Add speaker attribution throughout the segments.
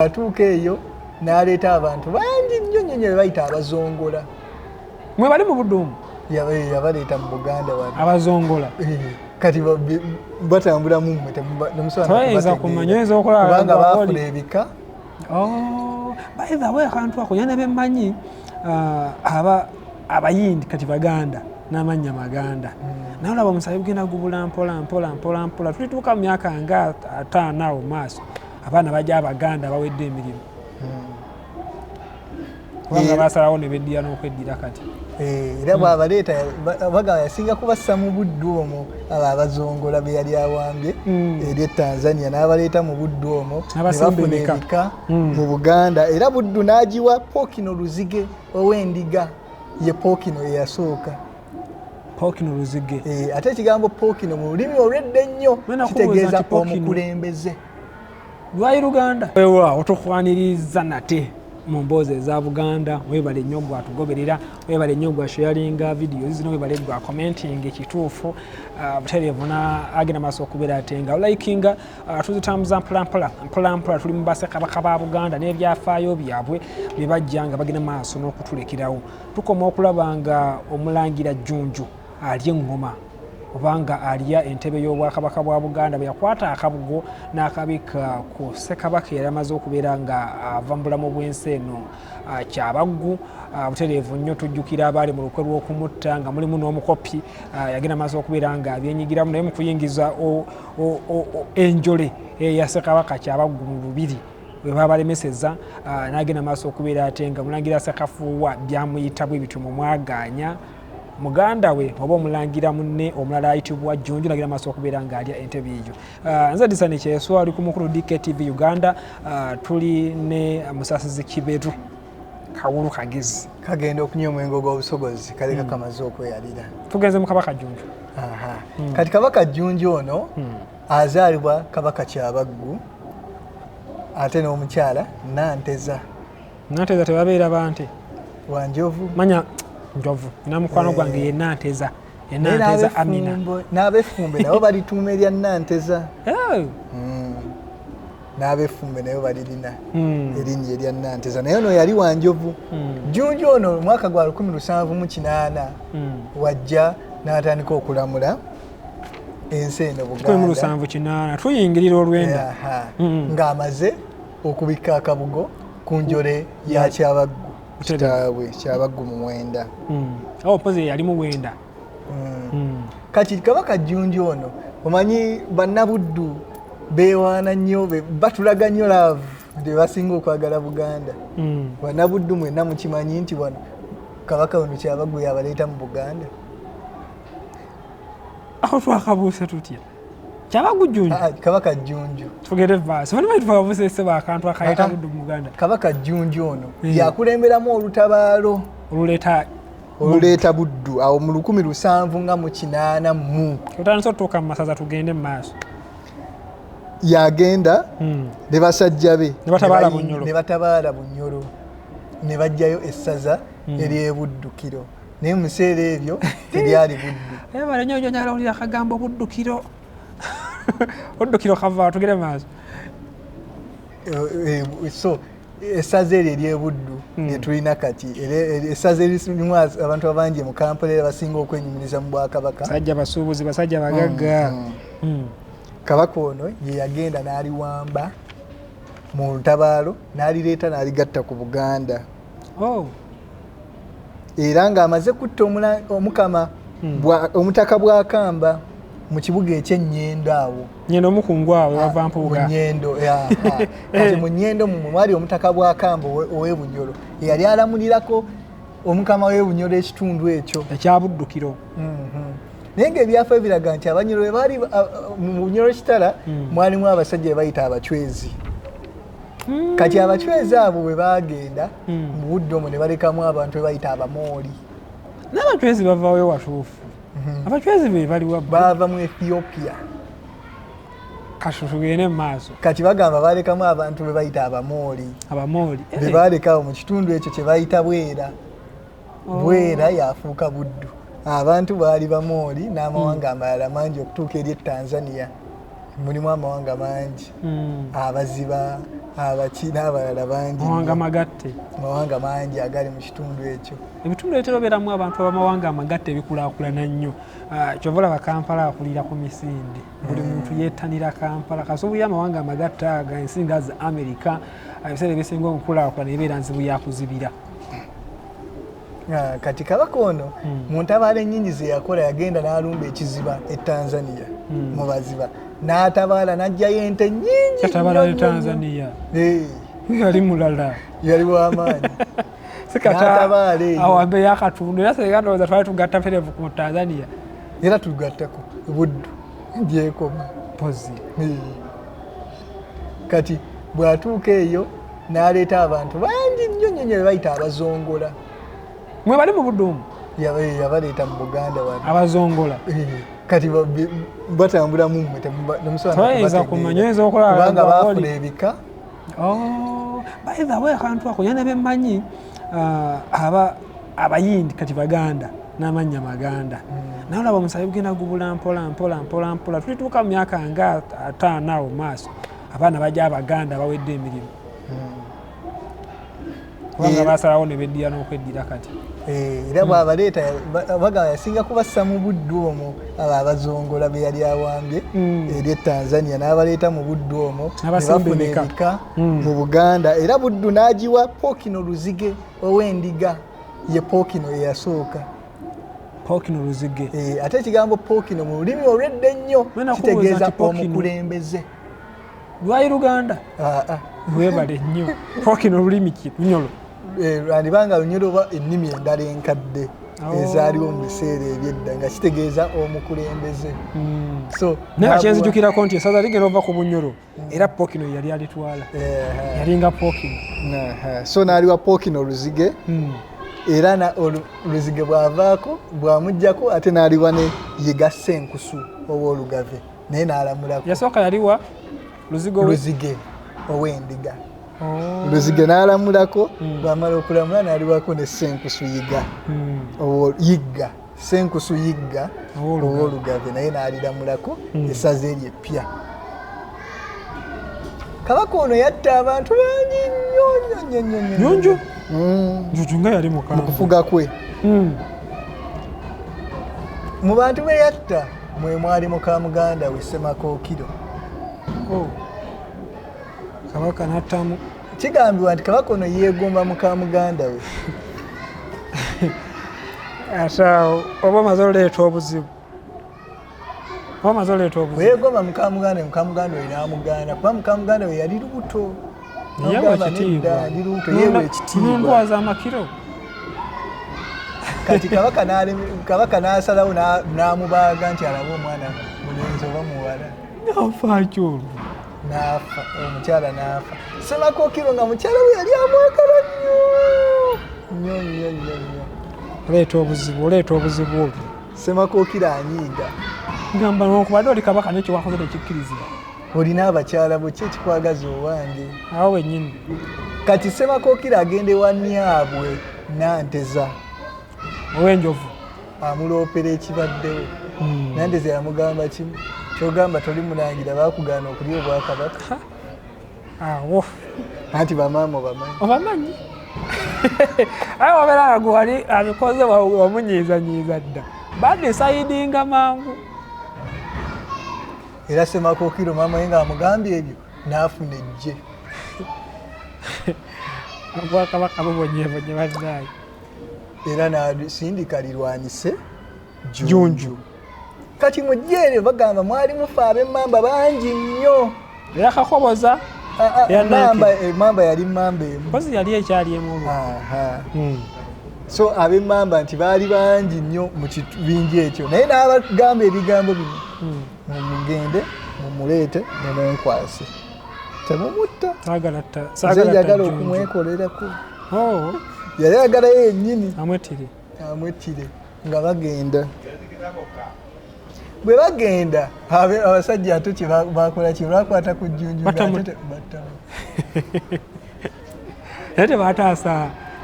Speaker 1: atuuka eyo n'aleeta abantu bangi nnyo nnyo bayita abazongola.
Speaker 2: Mwe bali mu Buddu?
Speaker 1: Yabaleeta mu Buganda wano.
Speaker 2: Abazongola.
Speaker 1: Kati batambula mu mmwe
Speaker 2: temusobola kumanya
Speaker 1: kubanga baafuna ebika.
Speaker 2: By the way, akantu ako yana bemmanyi abayindi kati Baganda n'amannya Maganda. Naye olaba omusayi gugenda gubula mpola tulituuka mu myaka nga 5 awo maaso abaana bajja Abaganda bawedde emirimu. Kubanga basalawo ne beddira n'okweddira kati.
Speaker 1: Era bw'abaleeta bagamba yasinga kubassa mu Buddu omwo abo abazongola be yali awambye eri Tanzania n'abaleeta mu Buddu omwo ne bafuna ebika mu Buganda. Era Buddu n'agiwa Pookino Luzige ow'endiga, ye Pookino eyasooka.
Speaker 2: Pookino Luzige.
Speaker 1: Ate ekigambo Pookino mu lulimi olwedde ennyo kitegeeza omukulembeze.
Speaker 2: Lwayi Luganda. Wewa otokwaniriza nate mu mboozi eza Buganda. Webale nnyo gwa tugoberera, webale nnyo gwa sharinga videos zino, webale gwa commenting ekituufu butereevu agenda maaso okubeera ate nga likinga tuzitambuza mpolampola tuli mu Ssekabaka ba Buganda n'ebyafaayo byabwe bye bajja nga bagenda maaso n'okutulekerawo. Tukoma okulaba nga omulangira Jjunju alya eŋŋoma obanga alya entebe y'obwakabaka bwa Buganda bwe yakwata akabugo n'akabika ku Ssekabaka yali amaze okubeera nga ava mu bulamu bw'ensi eno kyabaggu. Butereevu nnyo tujjukira abaali mu lukwe lw'okumutta nga mulimu n'omukopi yagenda amaze okubeera nga abyenyigiramu, naye mu kuyingiza enjole ya Ssekabaka kyabaggu mu lubiri bwe babalemeseza n'agenda maaso okubeera ate nga mulangira Ssekafuuwa byamuyita bwe bityo mu mwaganya muganda we oba omulangira munne omulala ayitibwa Jjunju n'agenda maaso okubeera ng'alya entebe eyo. Nze Disani Kyeswa ali ku mukulu DKTV Uganda. Tuli ne Musasizi Kiberu kawulu kagezi
Speaker 1: kagenda okunywa omwenge ogw'obusogozi kaleka kamaze okweyalira.
Speaker 2: Tugenze mu Kabaka Jjunju.
Speaker 1: Kati Kabaka Jjunju ono azaalibwa Kabaka Kyabaggu ate n'omukyala Nanteza.
Speaker 2: Nanteza tebabeera bante
Speaker 1: Wanjovu
Speaker 2: manya njovu ina mukwano gwange ye Nanteza. Nanteza Amina
Speaker 1: n'abefumbe nabo balituuma erya Nanteza. N'abefumbe nayo balirina erinnya erya Nanteza, naye ono yali Wanjovu. Jjunju ono mu mwaka gwa 1708 wajja n'atandika okulamula ensi eno Buganda.
Speaker 2: 1708 tuyingirira olwenda
Speaker 1: ng'amaze okubika akabugo ku njole ya Kyabaggu. Kitaawe Kyabaggu mu Mwenda.
Speaker 2: Pozi yali mu Mwenda.
Speaker 1: Kati Kabaka Jjunju ono omanyi bannabuddu beewaana nnyo batulaga nnyo laavu nti basinga okwagala Buganda. Bannabuddu mwenna mukimanyi nti wano Kabaka ono Kyabaggu yabaleeta mu Buganda.
Speaker 2: Aho twakabuuse tutya Kyabaggu Jjunju?
Speaker 1: Kabaka Jjunju.
Speaker 2: Tugere vaasi. Wani bali twabuuse seba akantu akayita Buddu mu Buganda.
Speaker 1: Kabaka Jjunju ono yakulemberamu olutabaalo oluleeta Buddu awo mu 1780.
Speaker 2: Tutandise otuuka mu masaza tugende mu maaso.
Speaker 1: Yagenda ne basajja be
Speaker 2: ne batabaala
Speaker 1: Bunyoro ne bajjayo essaza ery'e Buddukiro. Naye mu biseera ebyo teryali Buddu.
Speaker 2: Bale nnyo njagala owulira akagambo Buddukiro. Buddukiro kava tugere maaso.
Speaker 1: So essaza eryo ery'e Buddu lye tulina kati. Essaza eririmu abantu abangi mu Kampala era basinga okwenyumiriza mu Bwakabaka.
Speaker 2: Basajja basuubuzi, basajja bagagga.
Speaker 1: Kabaka ono ye yagenda n'aliwamba mu lutabaalo n'alireeta n'aligatta ku Buganda. Era ng'amaze kutta omukama omutaka bwa Kamba mu kibuga eky'Ennyendo awo.
Speaker 2: Nnyendo omukungu awo wava Mpuuga.
Speaker 1: Nnyendo kati mu Nnyendo mwali omutaka bwa Kamba ow'e Bunyoro eyali alamulirako omukama w'e Bunyoro ekitundu ekyo
Speaker 2: ekya Buddukiro.
Speaker 1: Naye ng'ebyafaayo biraga nti Abanyoro bwe baali mu Bunyoro kitala mwalimu abasajja be bayita abacwezi. Kati abacwezi abo bwe baagenda mu budde omwo ne balekamu abantu be bayita Abamooli.
Speaker 2: N'abacwezi bavaawo ewatuufu. Abacwezi be baliwa
Speaker 1: baava mu Ethiopia.
Speaker 2: Kati tugende mu maaso.
Speaker 1: Kati bagamba balekamu abantu be bayita Abamooli.
Speaker 2: Abamooli
Speaker 1: be baalekawo mu kitundu ekyo kye bayita Bwera. Bwera yafuuka Buddu. Abantu baali Bamooli n'amawanga amalala mangi okutuuka eri Tanzania. mulimu amawanga mangi abaziba abaki n'abalala bangi mawanga mangi agali mu kitundu ekyo.
Speaker 2: Ebitundu ebitera obeeramu abantu abamawanga amagatte bikulaakulana nnyo. Kyova olaba Kampala akulira ku misinde, buli muntu yeettanira Kampala kasobola amawanga amagatte aga ensi nga za Amerika ebiseera ebisinga okukulaakulana ebeera nzibu yakuzibira.
Speaker 1: Kati Kabaka ono mu ntabaala ennyingi ze yakola yagenda n'alumba ekiziba e Tanzania mu baziba n'atabaala n'aggyayo ente nnyingi.
Speaker 2: Yatabaala ne Tanzania yali mulala,
Speaker 1: yali w'amaanyi.
Speaker 2: N'atabaala awambe y'akatundu era singa ndowooza twali tugatta ferevu ku Tanzania
Speaker 1: era tugattako Buddu gyekoma
Speaker 2: pozi.
Speaker 1: Kati bw'atuuka eyo n'aleeta abantu bangi nnyo nnyo be bayita abazongola.
Speaker 2: Mwe bali mu Buddu
Speaker 1: yabaleeta mu Buganda wano
Speaker 2: abazongola.
Speaker 1: Kati batambula mu mmwe
Speaker 2: toyinza kumanya, oyinza okola
Speaker 1: kubanga baafuna ebika.
Speaker 2: Bayivawo akantu ako yana bemmanyi abayindi kati Baganda n'amannya Maganda naye olaba omusayi gugenda gubula mpola tulituuka mu myaka nga 5 awo maaso abaana bajja Abaganda bawedde emirimu kubanga basalawo ne beddira n'okweddira kati.
Speaker 1: Era bw'abaleeta bagamba yasinga kubassa mu Buddu omwo abazongola be yali awambye eri Tanzania n'abaleeta mu Buddu omwo ne bafuna ebika mu Buganda. Era Buddu n'agiwa Pookino Luzige ow'endiga, ye Pookino ye yasooka.
Speaker 2: Pookino Luzige.
Speaker 1: Ate ekigambo Pookino mu lulimi olwedde ennyo kitegeeza omukulembeze.
Speaker 2: Lwayi Luganda? Webale nnyo. Pookino lulimi ki? Lunyolo.
Speaker 1: Andibanga lunyolo oba ennimi endala enkadde ezaaliwo mu biseera ebyedda nga kitegeeza omukulembeze.
Speaker 2: Naye akyenzijukirako nti esaza ligenda ova ku Bunyolo era Pookino yali alitwala. Yalinga Pookino.
Speaker 1: So n'aliwa Pookino Luzige era Luzige bw'avaako bw'amuggyako ate n'aliwa ne Yiga Ssenkusu ow'Olugave naye n'alamulako.
Speaker 2: Yasooka yaliwa
Speaker 1: Luzige ow'endiga. Luzige n'alamulako bw'amala okulamula n'aliwako ne Ssenkusu Yigga Ssenkusu Yigga ow'Olugave naye n'aliramulako essaza eryo eppya. Kabaka ono yatta abantu bangi nnyo.
Speaker 2: Jjunju nga yali mukambwe
Speaker 1: mu kufuga kwe. Mu bantu be yatta mwe mwali muka muganda we Ssemakookiro.
Speaker 2: Kabaka n'attamu.
Speaker 1: Kigambibwa nti Kabaka ono yeegomba muka muganda we.
Speaker 2: Asaawo oba omaze oleeta obuzibu.
Speaker 1: Weegomba muka muganda we n'amugaana kuba muka muganda we yali lubuto.
Speaker 2: Yeewa ekitiibwa. N'ondwaza amakiro.
Speaker 1: Kati Kabaka n'asalawo n'amubaaga nti alabe omwana mulenzi oba muwala.
Speaker 2: N'afa atyo olwo.
Speaker 1: N'afa, omukyala n'afa. Ssemakookiro nga mukyala we yali amwagala nnyo.
Speaker 2: Oleeta obuzibu olwo.
Speaker 1: Ssemakookiro anyiiga.
Speaker 2: Ngamba n'okubadde oli Kabaka n'ekyo wakoze tekikkirizibwa.
Speaker 1: Olina abakyala bo ki ekikwagaza owange?
Speaker 2: Awo wennyini.
Speaker 1: Kati Ssemakookiro agenda ewa nnyabwe Nanteza
Speaker 2: ow'enjovu
Speaker 1: amuloopera ekibaddewo. Nanteza yamugamba kimu kyogamba toli mulangira bakugaana okulya obwakabaka.
Speaker 2: Awo
Speaker 1: anti bamaama
Speaker 2: obamanyi aye wabeera nga gwe wali abikoze wamunyiizanyiiza dda badesayidinga mangu.
Speaker 1: Era Ssemakookiro maama ye nga amugambye ebyo n'afuna ejje.
Speaker 2: Obwakabaka bubonyeebonye bannaaye.
Speaker 1: Era n'asindika lirwanyise Jjunju. Kati mu jje eryo bagamba mwali mufa ab'emmamba bangi nnyo.
Speaker 2: Era kakoboza
Speaker 1: emmamba yali mmamba emu.
Speaker 2: Mpozi yali ekyali emu olwo.
Speaker 1: So ab'emmamba nti baali bangi nnyo mu kibingi ekyo naye n'abagamba ebigambo bino mugende mumuleete mumunkwase temumutta. Njagala okumwekolerako. Yali ayagalayo yennyini amwettire nga bagenda. Bwe bagenda abasajja ate kyebakola ki bakwata ku Jjunju battamu.
Speaker 2: Naye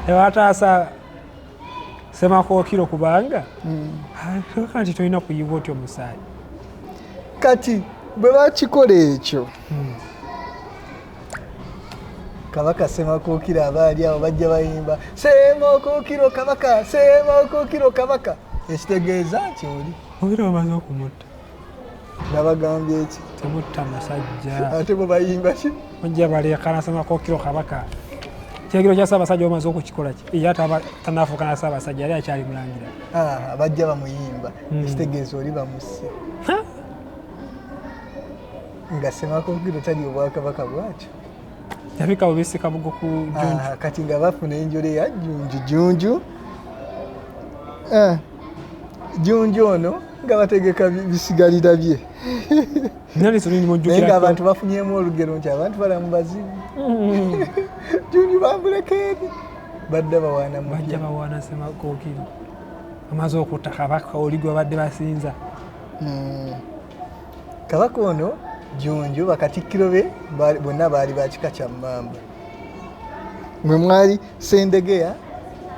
Speaker 2: tebataasa Ssemakookiro kubanga nti tolina kuyiwa otyo omusaayi.
Speaker 1: Kati bwe bakikola ekyo Kabaka Ssemakookiro abaali awo bajja bayimba Ssemakookiro Kabaka Ssemakookiro Kabaka ekitegeeza nti oli
Speaker 2: obira bamaze okumutta
Speaker 1: nabagambye eki
Speaker 2: temutta musajja
Speaker 1: ate bwe bayimba ki
Speaker 2: ojja balekana Ssemakookiro Kabaka kiragiro kya Ssaabasajja bamaze okukikola ki ye tanaafuuka na Ssaabasajja yali akyali mulangira
Speaker 1: bajja bamuyimba ekitegeeza oli bamusse nga Ssemakookiro tali obwakabaka bwakyo
Speaker 2: yabika bubisi kabugo ku Jjunju
Speaker 1: kati nga bafuna enjole ya Jjunju Jjunju ono nga bategeka bisigalira bye naye ng'abantu bafunyemu olugero nti abantu balamu bazibu Jjunju bambuleko eri badda
Speaker 2: bawaana Ssemakookiro amaze okutta Kabaka oli gwe badde basinza
Speaker 1: Kabaka ono Jjunju bakatikkiro be bonna baali bakika kya Mmamba mwe mwali Sendegeya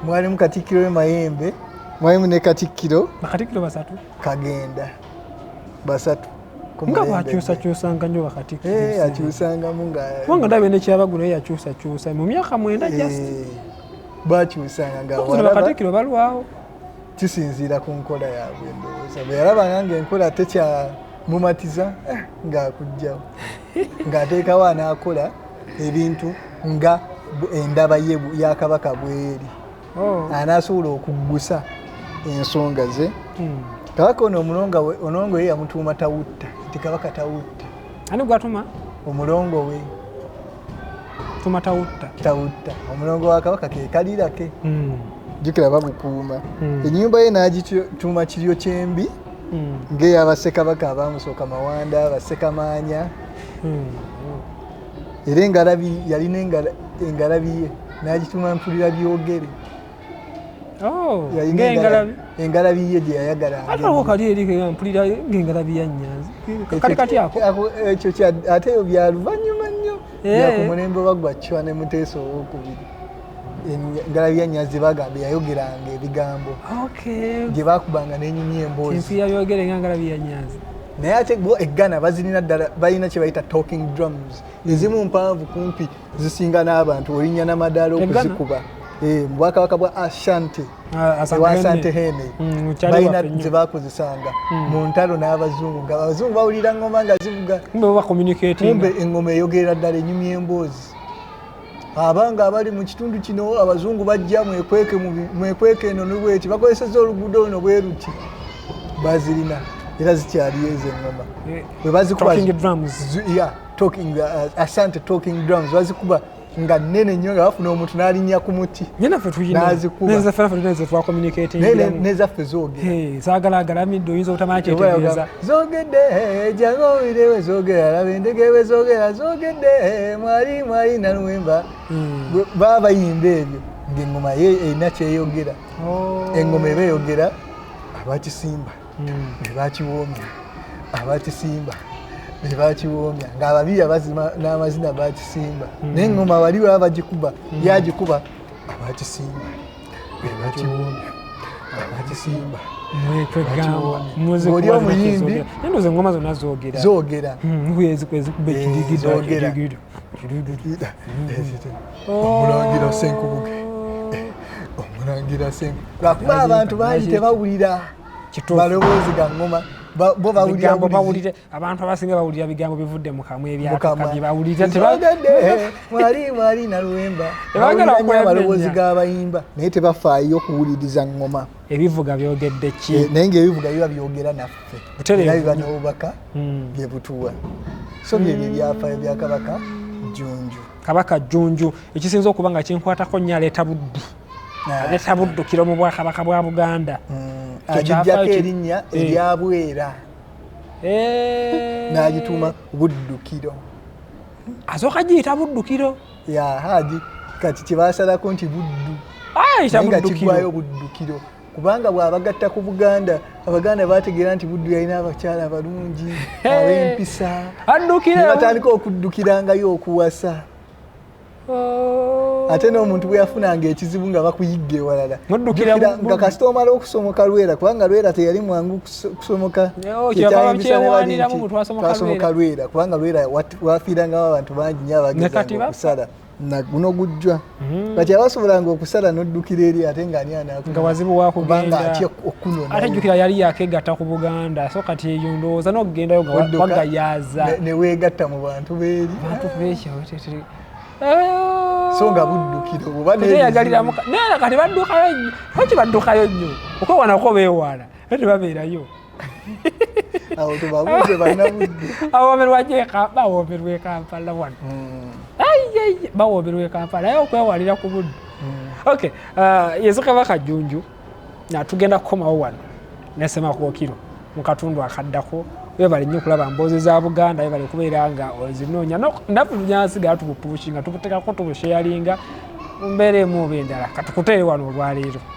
Speaker 1: mwalimu Katikkiro we Mayembe mwalimu ne Katikkiro
Speaker 2: basatu
Speaker 1: Kagenda basatu
Speaker 2: nga bwakyusakyusanga nnyo Bakatikkiro
Speaker 1: yakyusangamu
Speaker 2: nga ndabye ne Kyabaggu naye yakyusakyusa mu myaka 9 just
Speaker 1: bakyusanga
Speaker 2: Bakatikkiro balwawo
Speaker 1: kisinziira ku nkola yaabwe endowooza bwe yalabanga ng'enkola tekyamumatiza ng'akugjawo ng'ateekawo anaakola ebintu nga endaba ye ya Kabaka bweri anaasobola okuggusa ensonga ze Kabaka ono omulongo we yamutuuma Tawutta nti Kabaka Tawutta
Speaker 2: ani gwatuma
Speaker 1: omulongo we
Speaker 2: tuma Tawutta
Speaker 1: omulongo wa Kabaka ke kalirake jjukira bamukuuma ennyumba ye n'agituuma Kiryo Kyembi ng'eyaba Ssekabaka abaamusooka Mawanda Bassekamaanya era yalina engalabi ye n'agituuma Mpulira Byogere engalabi ye gye yayagalanga
Speaker 2: mpulira ng'engalabi ya Nnyanzi kali kati ako
Speaker 1: ekyo ate ebyo bya luvannyuma nnyo bya ku mulembe Waggwa Chwa ne Muteesa owookubiri engalabi ya Nnyanzi bagambye yayogeranga ebigambo gye bakubanga n'enyumya emboozi
Speaker 2: yayogere nga ngalabi ya Nnyanzi
Speaker 1: naye ate bo eggana bazirina ddala balina kye bayita talking drums ezimu mpanvu kumpi zisinga n'abantu olinnya n'amadaala okuzikuba mu Bwakabaka bwa Asante Hene balina ze bakozesanga mu ntalo n'Abazungu nga Abazungu bawulira ngoma nga zivuga kumbe engoma eyogerera ddala enyumya emboozi abanga abali mu kitundu kino Abazungu bajja mwekweke eno nubweti bakozeseza oluguudo luno bwe ruti bazirina era zikyaliyo ezo engoma bwe bazikuba Asante talking drums bazikuba nga nnene nnyo nga bafuna omuntu n'alinnya ku muti n'ezaffe zoogera
Speaker 2: zaagalagalamidde oyinza obutamanya kyetegeeza
Speaker 1: zoogedde jangu owirewe zoogera laba endege bwe zoogera zoogedde mwali naluwemba baba bayimba ebyo ng'engoma ye erina kyeyogera engoma eba eyogera abakisimba ne bakiwoomya abakisimba ne bakiwoomya ng'ababiya bazima n'amazina bakisimba n'engoma wali baba bagikuba yagikuba abakisimba ne bakiwoomya abakisimba oli omuyimbi
Speaker 2: endoza engoma zonna
Speaker 1: zoogera
Speaker 2: ezikuba ekidigida
Speaker 1: omulangira Ssenkubuge omulangira Ssenkubuge lwakuba abantu bangi tebawulira balowoozi ga ngoma bo bawulira
Speaker 2: abantu abasinga bawulira bigambo bivudde mu kamwa ebyakaka bye bawulira
Speaker 1: mwali naluwemba bawulira abalowoozi g'abayimba naye tebafaayo okuwuliriza ngoma
Speaker 2: ebivuga byogedde ki
Speaker 1: naye ng'ebivuga biba byogera naffe era biba n'obubaka bye butuwa so byebyo ebyafaayo bya Kabaka Jjunju
Speaker 2: Kabaka Jjunju ekisinza okuba nga kinkwatako nnyo aleeta Buddu aleeta Buddukiro mu Bwakabaka bwa Buganda
Speaker 1: agijjako erinnya erya Bwera n'agituuma Buddukiro
Speaker 2: asooka giyita Buddukiro
Speaker 1: haji kati kyebasalako nti Buddu nga kiggwayo Buddukiro kubanga bw'abagatta ku Buganda Abaganda bategeera nti Buddu yalina abakyala abalungi ab'empisa ne batandika okuddukirangayo okuwasa ate n'omuntu bwe yafunanga ekizibu nga bakuyigga ewalala
Speaker 2: muddukira
Speaker 1: nga kasita omala okusomoka Lwera kubanga Lwera teyali mwangu kusomoka twasomoka Lwera kubanga Lwera wafiirangamu abantu bangi nnyo abagezanga okusala guno gujjwa kati abasobolanga okusala n'oddukira eri ate nga ani
Speaker 2: nga wazibu wakugenda
Speaker 1: atya okunona
Speaker 2: ate jjukira yali yakegatta ku Buganda so kati eyo ndowooza n'okugendayo nga wagayaza
Speaker 1: neweegatta mu bantu beeri so nga buddukiro
Speaker 2: obayagaliramu naye kati baddukayo nnyo lwaki baddukayo nnyo okwewanako beewaala naye tebabeerayo
Speaker 1: awo tebabuze bannabuddu
Speaker 2: bawoomerwa e Kampala wano bawoomerwa e Kampala naye okwewalira ku Buddu okay ye Ssekabaka Jjunju tugenda kukomawo wano ne Ssemakookiro mu katundu akaddako webale nnyo okulaba mboozi za Buganda webale kubeera nga ozinoonya naffe tunyansiga tubupuushinga tubutekako tubusheyalinga mumbeera emu oba endala katukuteere wano olwaleero